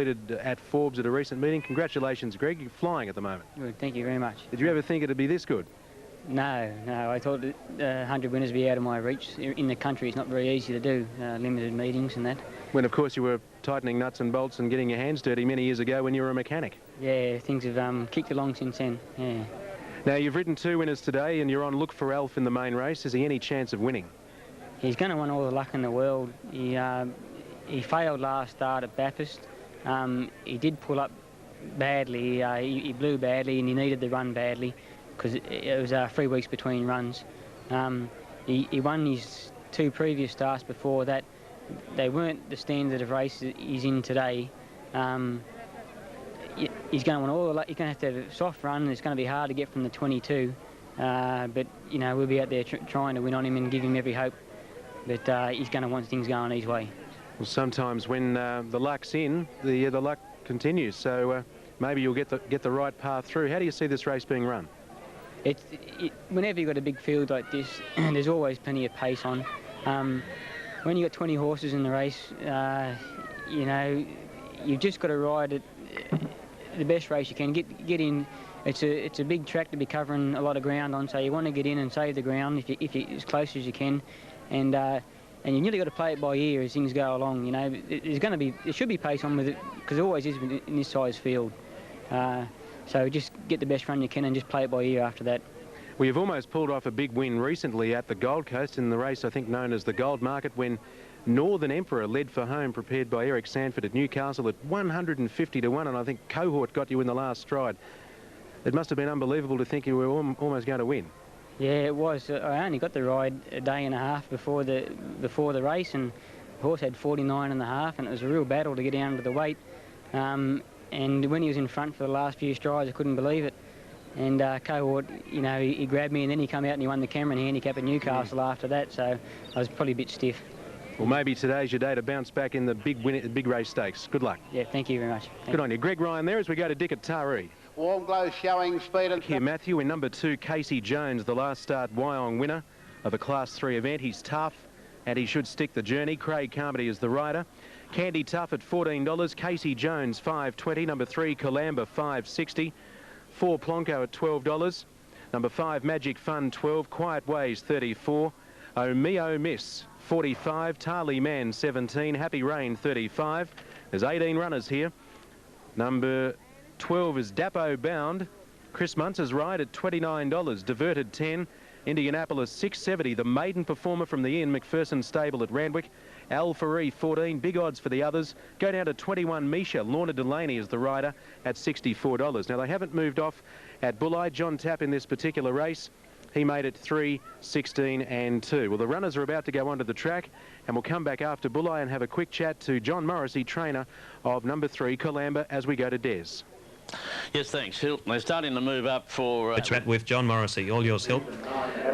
at Forbes at a recent meeting. Congratulations, Greg. You're flying at the moment. Good, thank you very much. Did you ever think it'd be this good? No. I thought 100 winners would be out of my reach. In the country, it's not very easy to do, limited meetings and that. When, of course, you were tightening nuts and bolts and getting your hands dirty many years ago when you were a mechanic. Yeah, things have kicked along since then, yeah. Now, you've ridden 2 winners today and you're on look for Alf in the main race. Is he any chance of winning? He's going to want all the luck in the world. He failed last start at Bathurst. He did pull up badly. He blew badly and he needed the run badly because it was 3 weeks between runs. He won his 2 previous starts before that. They weren't the standard of race he's in today. He's going to want all the luck. He's going to have a soft run and it's going to be hard to get from the 22. But, you know, we'll be out there trying to win on him and give him every hope. But he's going to want things going his way. Well, sometimes when the luck's in, the luck continues. So maybe you'll get the right path through. How do you see this race being run? Whenever you've got a big field like this, there's always plenty of pace on. When you've got 20 horses in the race, you know, you've just got to ride it the best race you can. Get in. It's a big track to be covering a lot of ground on, so you want to get in and save the ground if you as close as you can, and you nearly got to play it by ear as things go along. You know, there should be pace on with it because it always is in this size field. So just get the best run you can and just play it by ear after that. Well, you've almost pulled off a big win recently at the Gold Coast in the race I think known as the Gold Market when Northern Emperor led for home, prepared by Eric Sanford at Newcastle at 150 to 1, and I think Cohort got you in the last stride. It must have been unbelievable to think you were almost going to win. Yeah, it was. I only got the ride a day and a half before the race, and the horse had 49 and a half, and it was a real battle to get down to the weight. And when he was in front for the last few strides, I couldn't believe it. And Cohort, you know, he grabbed me and then he came out and he won the Cameron Handicap at Newcastle after that, so I was probably a bit stiff. Well, maybe today's your day to bounce back in the big race stakes. Good luck. Yeah, thank you very much. Good on you. Greg Ryan there as we go to Dick at Taree. Warm glow showing speed. And here, Matthew, in number 2, Casey Jones, the last start Wyong winner of a Class 3 event. He's tough and he should stick the journey. Craig Carmody is the rider. Candy Tough at $14. Casey Jones, $5.20. Number 3, Colamba, $5.60. 4, Plonko at $12. Number 5, Magic Fun, $12. Quiet Ways, $34. Oh Me Oh Miss, $45. Tarly Man, $17. Happy Rain, $35. There's 18 runners here. Number 12 is Dapo Bound. Chris Muntz's ride at $29. Diverted, $10. Indianapolis, $6.70. The maiden performer from the Ian McPherson stable at Randwick. Alpharee, $14. Big odds for the others. Go down to 21. Misha. Lorna Delaney is the rider at $64. Now, they haven't moved off at Bulli. John Tapp in this particular race. He made it 3, 16 and 2. Well, the runners are about to go onto the track, and we'll come back after Bulli and have a quick chat to John Morrissey, trainer of number 3, Colamba, as we go to Des. Yes, thanks, Hilton. They're starting to move up for... A chat with John Morrissey. All yours, Hilton.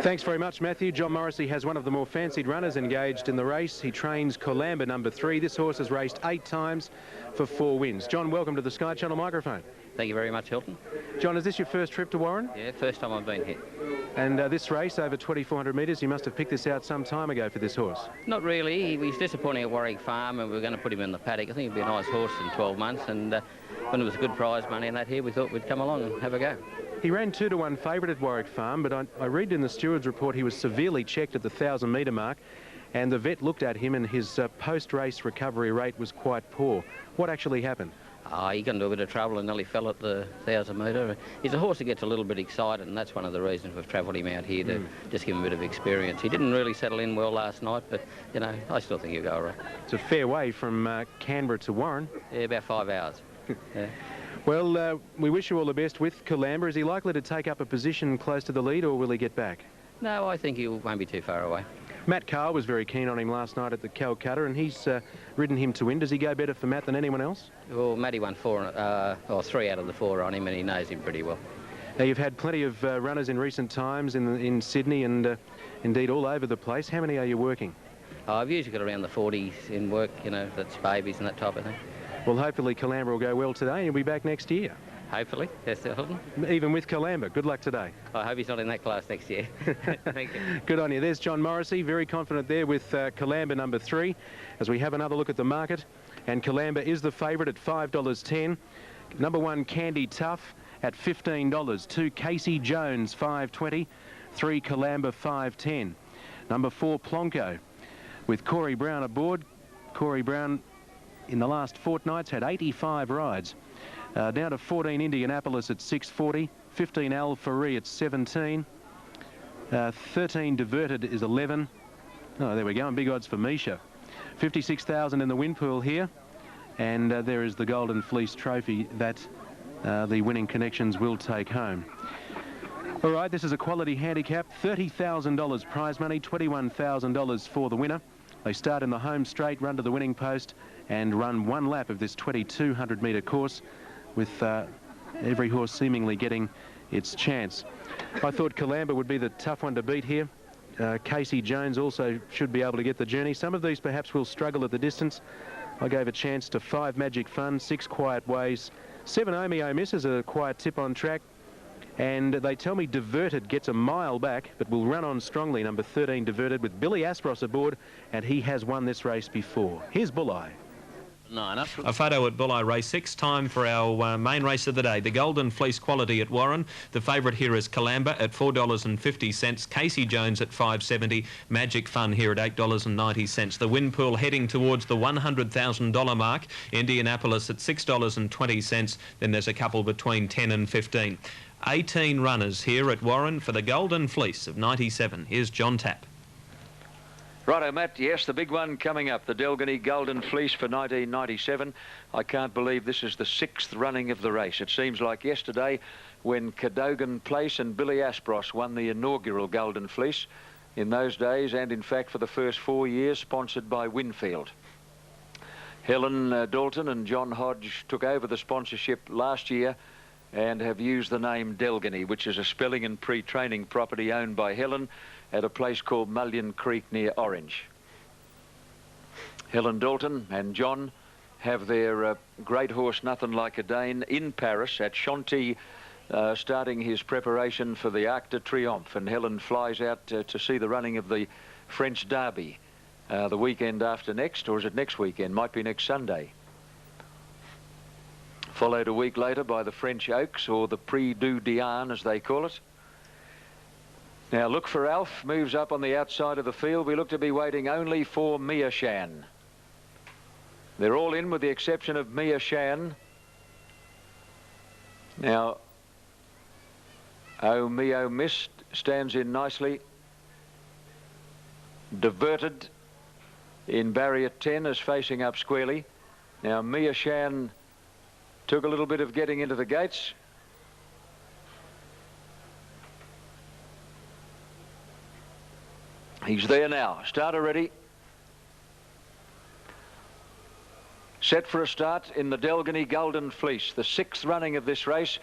Thanks very much, Matthew. John Morrissey has one of the more fancied runners engaged in the race. He trains Colamba, number 3. This horse has raced 8 times for 4 wins. John, welcome to the Sky Channel microphone. Thank you very much, Hilton. John, is this your first trip to Warren? Yeah, first time I've been here. And this race, over 2,400 metres, you must have picked this out some time ago for this horse. Not really. He was disappointing at Warwick Farm, and we were going to put him in the paddock. I think he'd be a nice horse in 12 months, and when it was good prize money and that here, we thought we'd come along and have a go. He ran 2 to 1 favourite at Warwick Farm, but I read in the steward's report he was severely checked at the 1,000-metre mark, and the vet looked at him and his post-race recovery rate was quite poor. What actually happened? He got into a bit of trouble and nearly fell at the 1,000-metre. He's a horse that gets a little bit excited, and that's one of the reasons we've travelled him out here, to just give him a bit of experience. He didn't really settle in well last night, but, you know, I still think he'll go all right. It's a fair way from Canberra to Warren. Yeah, about 5 hours. Yeah. Well, we wish you all the best with Colamba. Is he likely to take up a position close to the lead, or will he get back? No, I think he won't be too far away. Matt Carr was very keen on him last night at the Calcutta, and he's ridden him to win. Does he go better for Matt than anyone else? Well, Matty won 3 out of the 4 on him, and he knows him pretty well. Now, you've had plenty of runners in recent times in Sydney and indeed all over the place. How many are you working? I've usually got around the 40s in work, you know, that's babies and that type of thing. Well, hopefully Colamba will go well today and you'll be back next year. Hopefully, yes, Hilton. Even with Colamba. Good luck today. I hope he's not in that class next year. Thank you. Good on you. There's John Morrissey, very confident there with Colamba number 3. As we have another look at the market, And Calamba is the favourite at $5.10. Number 1, Candy Tough at $15. 2, Casey Jones, $5.20. 3, Calamba, $5.10. Number 4, Plonko, with Corey Brown aboard. Corey Brown, in the last fortnights, had 85 rides. Down to 14, Indianapolis at $6.40. 15, Al-Fari at $17. 13, Diverted is $11. Oh, there we go, and big odds for Misha. 56,000 in the win pool here. And there is the Golden Fleece trophy that the winning connections will take home. All right, this is a quality handicap. $30,000 prize money, $21,000 for the winner. They start in the home straight, run to the winning post, and run 1 lap of this 2,200-metre course, with every horse seemingly getting its chance. I thought Calamba would be the tough one to beat here. Casey Jones also should be able to get the journey. Some of these perhaps will struggle at the distance. I gave a chance to 5, Magic Fun, 6, Quiet Ways, 7, Omeo Miss is a quiet tip on track. And they tell me Diverted gets a mile back, but will run on strongly. Number 13, Diverted, with Billy Aspros aboard, and he has won this race before. Here's Bulleye. A photo at Bulleye Race 6. Time for our main race of the day. The Golden Fleece Quality at Warren. The favourite here is Calamba at $4.50. Casey Jones at $5.70. Magic Fun here at $8.90. The win pool heading towards the $100,000 mark. Indianapolis at $6.20. Then there's a couple between 10 and 15. 18 runners here at Warren for the Golden Fleece of 97. Here's John Tapp. Righto, Matt. Yes, the big one coming up, the Delgany Golden Fleece for 1997. I can't believe this is the 6th running of the race. It seems like yesterday when Cadogan Place and Billy Aspros won the inaugural Golden Fleece. In those days, and in fact for the first 4 years, sponsored by Winfield. Helen Dalton and John Hodge took over the sponsorship last year and have used the name Delgany, which is a spelling and pre-training property owned by Helen at a place called Mullion Creek near Orange. Helen Dalton and John have their great horse Nothing Like a Dane in Paris at Chantilly, starting his preparation for the Arc de Triomphe, and Helen flies out to see the running of the French Derby the weekend after next, or is it next weekend? Might be next Sunday. Followed a week later by the French Oaks, or the Prix du Diane as they call it. Now Look for Alf moves up on the outside of the field. We look to be waiting only for Mia Shan. They're all in with the exception of Mia Shan. Now Omeo Miss stands in nicely. Diverted in barrier 10 is facing up squarely. Now Mia Shan took a little bit of getting into the gates. He's there now. Starter ready. Set for a start in the Delgany Golden Fleece, the 6th running of this race.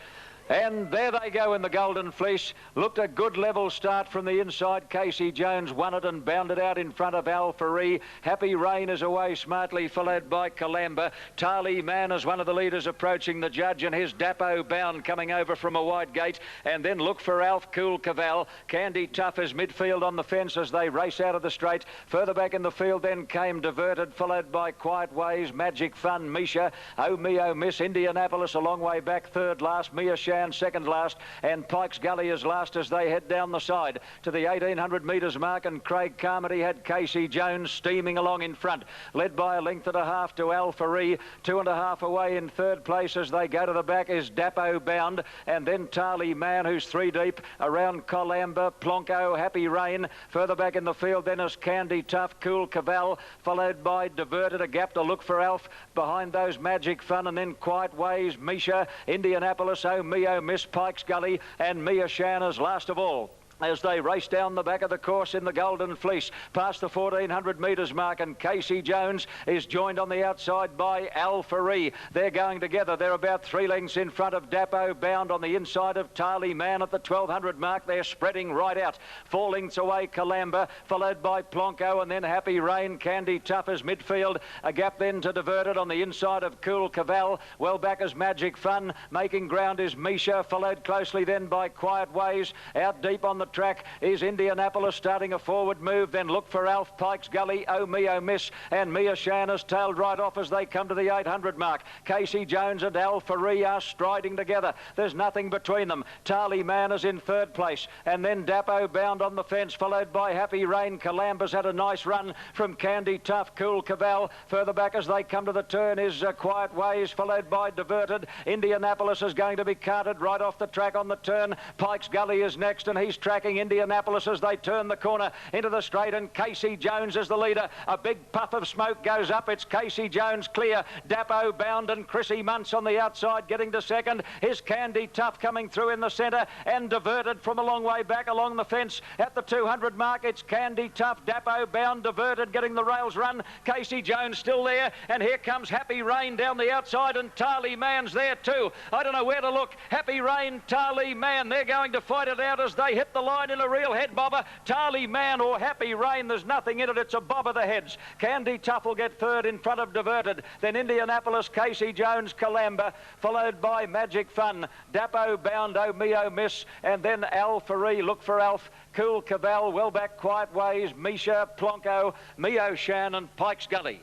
And there they go in the Golden Fleece. Looked a good level start from the inside. Casey Jones won it and bounded out in front of Al-Fari. Happy Rain is away smartly, followed by Calamba. Tali Man is one of the leaders approaching the judge, and his Dapo Bound coming over from a wide gate. And then Look for Alf, Cool Cavall. Candy Tough is midfield on the fence as they race out of the straight. Further back in the field then came Diverted, followed by Quiet Ways, Magic Fun, Misha, Omeo Miss, Indianapolis a long way back, third last, Mia Shan second last, and Pikes Gully is last as they head down the side to the 1,800 metres mark, and Craig Carmody had Casey Jones steaming along in front, led by a length and a half to Al-Fari. 2.5 away in third place as they go to the back is Dapo Bound, and then Tali Man, who's 3 deep, around Calamba, Plonko, Happy Rain. Further back in the field then is Candy Tough, Cool Cavall, followed by Diverted, a gap to Look for Alf, behind those Magic Fun, and then Quiet Ways, Misha, Indianapolis, Omeo Miss, Pikes Gully, and Mia Shan is last of all as they race down the back of the course in the Golden Fleece, past the 1,400 metres mark, and Casey Jones is joined on the outside by Al-Fari. They're going together. They're about 3 lengths in front of Dapo Bound on the inside of Tali Man at the 1,200 mark. They're spreading right out. 4 lengths away, Calamba, followed by Plonko, and then Happy Rain. Candy Tough is midfield. A gap then to Diverted on the inside of Cool Cavall. Well back is Magic Fun. Making ground is Misha, followed closely then by Quiet Ways. Out deep on the track is Indianapolis starting a forward move. Then Look for Alf, Pikes Gully, Oh Me, Oh Miss, and Mia Shanna's tailed right off as they come to the 800 mark. Casey Jones and Al Faree are striding together. There's nothing between them. Tarly Man is in third place, and then Dapo Bound on the fence, followed by Happy Rain. Calamba's had a nice run from Candy Tough, Cool Cavell. Further back as they come to the turn is Quiet Ways, followed by Diverted. Indianapolis is going to be carted right off the track on the turn. Pikes Gully is next, and he's tracking Indianapolis as they turn the corner into the straight, and Casey Jones is the leader. A big puff of smoke goes up. It's Casey Jones clear. Dapo Bound and Chrissy Muntz on the outside getting to second. Here's Candy Tough coming through in the centre, and Diverted from a long way back along the fence at the 200 mark. It's Candy Tough, Dapo Bound, Diverted getting the rails run. Casey Jones still there, and here comes Happy Rain down the outside, and Tarly Man's there too. I don't know where to look. Happy Rain, Tarly Man, they're going to fight it out as they hit the line in a real head bobber. Tarly Man or Happy Rain, there's nothing in it. It's a bob of the heads. Candy Tough will get third in front of Diverted. Then Indianapolis, Casey Jones, Calamba, followed by Magic Fun, Dapo Bound, Oh Me, Oh Miss, and then Al Faree, Look for Alf, Cool Cavell, Well Back, Quiet Ways, Misha, Plonko, Mio Shan and Pikes Gully.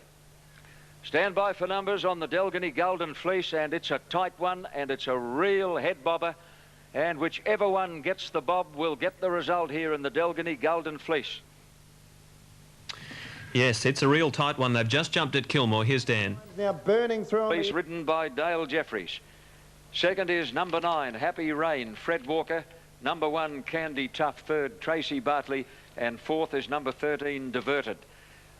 Stand by for numbers on the Delgany Golden Fleece, and it's a tight one, and it's a real head bobber, and whichever one gets the bob will get the result here in the Delgany Golden Fleece. Yes, it's a real tight one. They've just jumped at Kilmore. Here's Dan. Now burning through. Fleece ridden by Dale Jeffries. Second is number 9, Happy Rain, Fred Walker. Number 1, Candy Tough. Third, Tracy Bartley. And fourth is number 13, Diverted.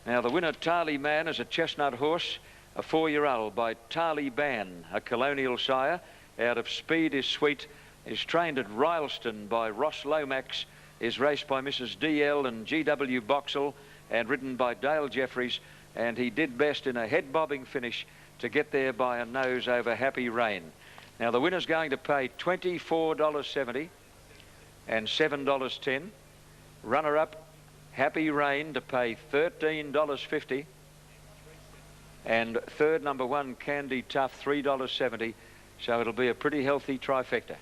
Now the winner, Tarly Man, is a chestnut horse, a 4-year-old by Tarly Ban, a colonial sire. Out of Speed is Sweet, is trained at Rylston by Ross Lomax, is raced by Mrs. DL and GW Boxall, and ridden by Dale Jeffries, and he did best in a head-bobbing finish to get there by a nose over Happy Rain. Now the winner's going to pay $24.70 and $7.10. Runner-up, Happy Rain, to pay $13.50. And third, number 1, Candy Tough, $3.70. So it'll be a pretty healthy trifecta.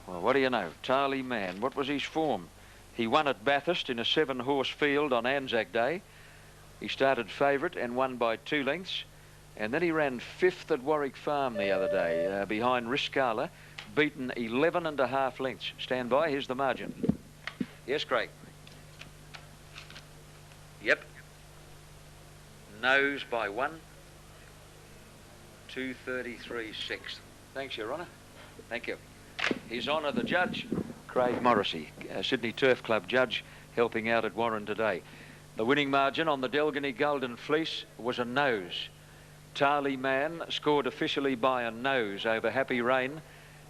Well, what do you know? Tarly Man, what was his form? He won at Bathurst in a 7-horse field on Anzac Day. He started favourite and won by 2 lengths. And then he ran 5th at Warwick Farm the other day, behind Riscala, beaten 11.5 lengths. Stand by, here's the margin. Yes, Craig. Yep. Nose by 1. 2:33.6. Thanks, Your Honour. Thank you. His Honour the Judge, Craig Morrissey, Sydney Turf Club judge, helping out at Warren today. The winning margin on the Delgany Golden Fleece was a nose. Tarly Man scored officially by a nose over Happy Rain,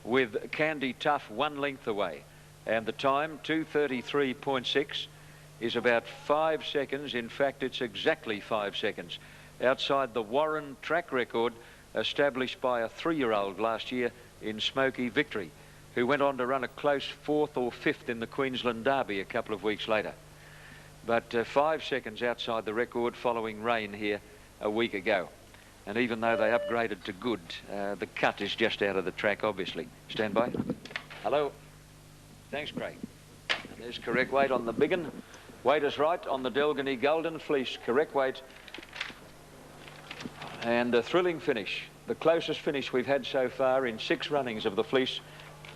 with Candy Tough 1 length away. And the time, 2:33.6, is about 5 seconds. In fact, it's exactly 5 seconds outside the Warren track record established by a 3-year-old last year in Smoky Victory, who went on to run a close 4th or 5th in the Queensland Derby a couple of weeks later. But 5 seconds outside the record following rain here a week ago. And even though they upgraded to good, the cut is just out of the track, obviously. Stand by. Hello. Thanks, Craig. And there's correct weight on the big one. Weight is right on the Delgany Golden Fleece. Correct weight. And a thrilling finish. The closest finish we've had so far in 6 runnings of the Fleece.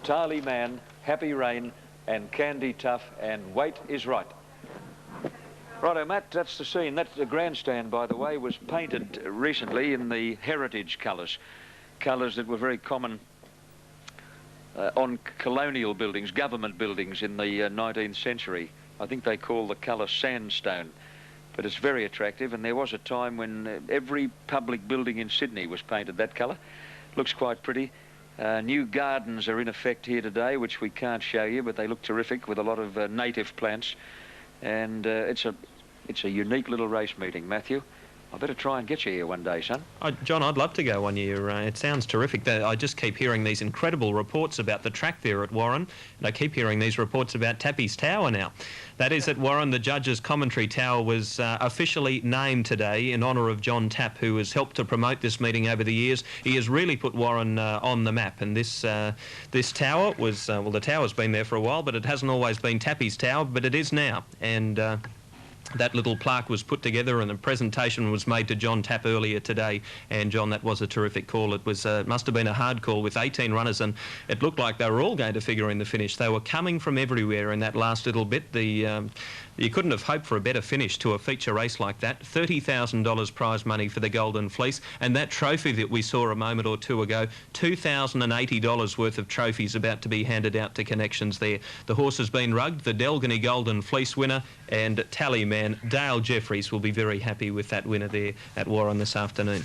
Tarly Man, Happy Rain, and Candy Tough, and weight is right. Righto, Matt, that's the scene. That the grandstand, by the way, was painted recently in the heritage colours. Colours that were very common on colonial buildings, government buildings in the 19th century. I think they call the colour sandstone. But it's very attractive, and there was a time when every public building in Sydney was painted that colour. Looks quite pretty. New gardens are in effect here today, which we can't show you, but they look terrific with a lot of native plants. And it's a unique little race meeting, Matthew. I better try and get you here one day, son. John, I'd love to go one year. It sounds terrific. I just keep hearing these incredible reports about the track there at Warren, and I keep hearing these reports about Tappy's Tower now. That is at Warren. The judges' commentary tower was officially named today in honour of John Tapp, who has helped to promote this meeting over the years. He has really put Warren on the map, and this tower was, well, the tower's been there for a while, but it hasn't always been Tappy's Tower, but it is now. And that little plaque was put together and a presentation was made to John Tapp earlier today. And John, that was a terrific call. It was must have been a hard call with 18 runners, and it looked like they were all going to figure in the finish. They were coming from everywhere in that last little bit. You couldn't have hoped for a better finish to a feature race like that. $30,000 prize money for the Golden Fleece, and that trophy that we saw a moment or two ago, $2,080 worth of trophies about to be handed out to connections there. The horse has been rugged, the Delgany Golden Fleece winner, and tally man Dale Jeffries will be very happy with that winner there at Warren this afternoon.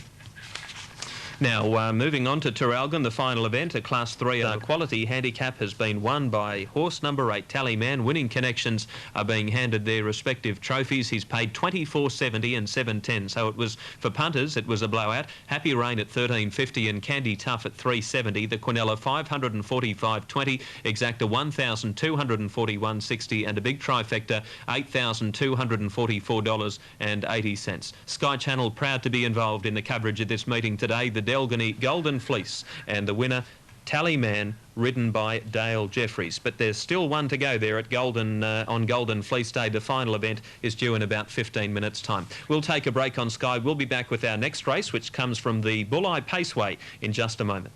Now, moving on to Traralgon, the final event, a Class 3 quality handicap has been won by horse number 8, Tallyman. Winning connections are being handed their respective trophies. He's paid $24.70 and $7.10, so it was, for punters, it was a blowout. Happy Rain at $13.50 and Candy Tough at $3.70. The Quinella $545.20, Exacta $1,241.60, and a big trifecta $8,244.80. Sky Channel proud to be involved in the coverage of this meeting today. The Delgany Golden Fleece, and the winner, Tallyman, ridden by Dale Jeffries. But there's still one to go there at Golden on Golden Fleece Day. The final event is due in about 15 minutes' time. We'll take a break on Sky. We'll be back with our next race, which comes from the Bulli Paceway, in just a moment.